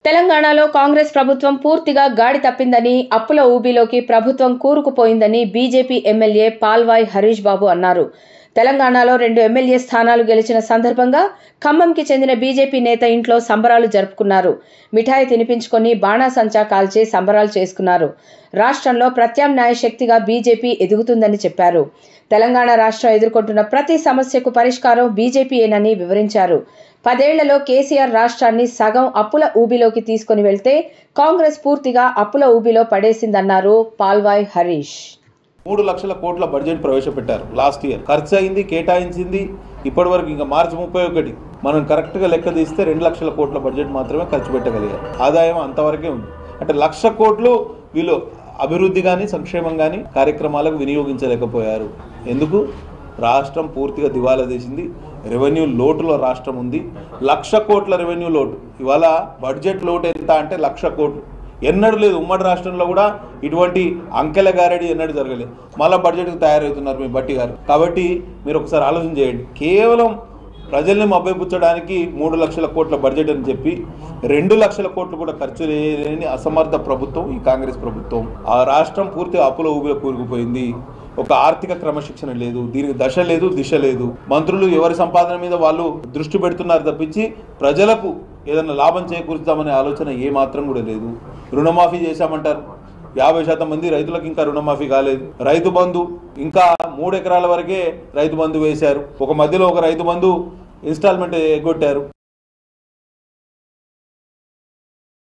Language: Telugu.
తెలంగాణలో కాంగ్రెస్ ప్రభుత్వం పూర్తిగా గాడి తప్పిందని, అప్పుల ఊబిలోకి ప్రభుత్వం కూరుకుపోయిందని బీజేపీ ఎమ్మెల్యే పాల్వాయి హరీష్ బాబు అన్నారు. తెలంగాణలో 2 ఎమ్మెల్యే స్థానాలు గెలిచిన సందర్భంగా ఖమ్మంకి చెందిన బీజేపీ నేత ఇంట్లో సంబరాలు జరుపుకున్నారు. మిఠాయి తినిపించుకొని బాణాసంచా కాల్చి సంబరాలు చేసుకున్నారు. రాష్ట్రంలో ప్రత్యామ్నాయ శక్తిగా బీజేపీ ఎదుగుతుందని చెప్పారు. తెలంగాణ రాష్ట్రం ఎదుర్కొంటున్న ప్రతి సమస్యకు పరిష్కారం బీజేపీయేనని వివరించారు. 10 ఏళ్లలో కేసీఆర్ రాష్ట్రాన్ని సగం అప్పుల ఊబిలోకి తీసుకుని వెళ్తే కాంగ్రెస్ పూర్తిగా అప్పుల ఊబిలో పడేసిందన్నారు పాల్వాయి హరీష్. 3 లక్షల కోట్ల బడ్జెట్ ప్రవేశపెట్టారు. లాస్ట్ ఇయర్ ఖర్చు అయింది, కేటాయించింది ఇప్పటి వరకు ఇంకా మార్చి 31 మనం కరెక్ట్గా లెక్క తీస్తే 2 లక్షల కోట్ల బడ్జెట్ మాత్రమే ఖర్చు పెట్టగలిగారు. ఆదాయం అంతవరకే ఉంది. అంటే 1,00,000 కోట్లు వీళ్ళు అభివృద్ధి కానీ సంక్షేమం కానీ కార్యక్రమాలకు వినియోగించలేకపోయారు. ఎందుకు? రాష్ట్రం పూర్తిగా దివాలా తీసింది. రెవెన్యూ లోటులో రాష్ట్రం ఉంది. 1,00,000 కోట్ల రెవెన్యూ లోటు. ఇవాళ బడ్జెట్ లోటు ఎంత అంటే 1,00,000 కోట్లు. ఎన్నడూ లేదు. ఉమ్మడి రాష్ట్రంలో కూడా ఇటువంటి అంకెల గారడి ఎన్నడూ జరగలేదు. మళ్ళీ బడ్జెట్కి తయారవుతున్నారు మీ బట్టి గారు. కాబట్టి మీరు ఒకసారి ఆలోచన చేయండి. కేవలం ప్రజల్ని మభ్యపుచ్చడానికి 3 లక్షల కోట్ల బడ్జెట్ అని చెప్పి 2 లక్షల కోట్లు కూడా ఖర్చు లేని అసమర్థ ప్రభుత్వం ఈ కాంగ్రెస్ ప్రభుత్వం. ఆ రాష్ట్రం పూర్తిగా అప్పుల ఊబిలో కూరుకుపోయింది. ఒక ఆర్థిక క్రమశిక్షణ లేదు, దీనికి దశ లేదు, దిశ లేదు. మంత్రులు ఎవరి సంపాదన మీద వాళ్ళు దృష్టి పెడుతున్నారు తప్పించి ప్రజలకు ఏదైనా లాభం చేకూరుస్తామనే ఆలోచన ఏమాత్రం కూడా లేదు. రుణమాఫీ చేశామంటారు. 50% మంది రైతులకు ఇంకా రుణమాఫీ కాలేదు. రైతు బంధు ఇంకా 3 ఎకరాల వరకే రైతు బంధు వేశారు. ఒక మధ్యలో ఒక రైతు బంధు ఇన్స్టాల్మెంట్ ఎగ్గొట్టారు.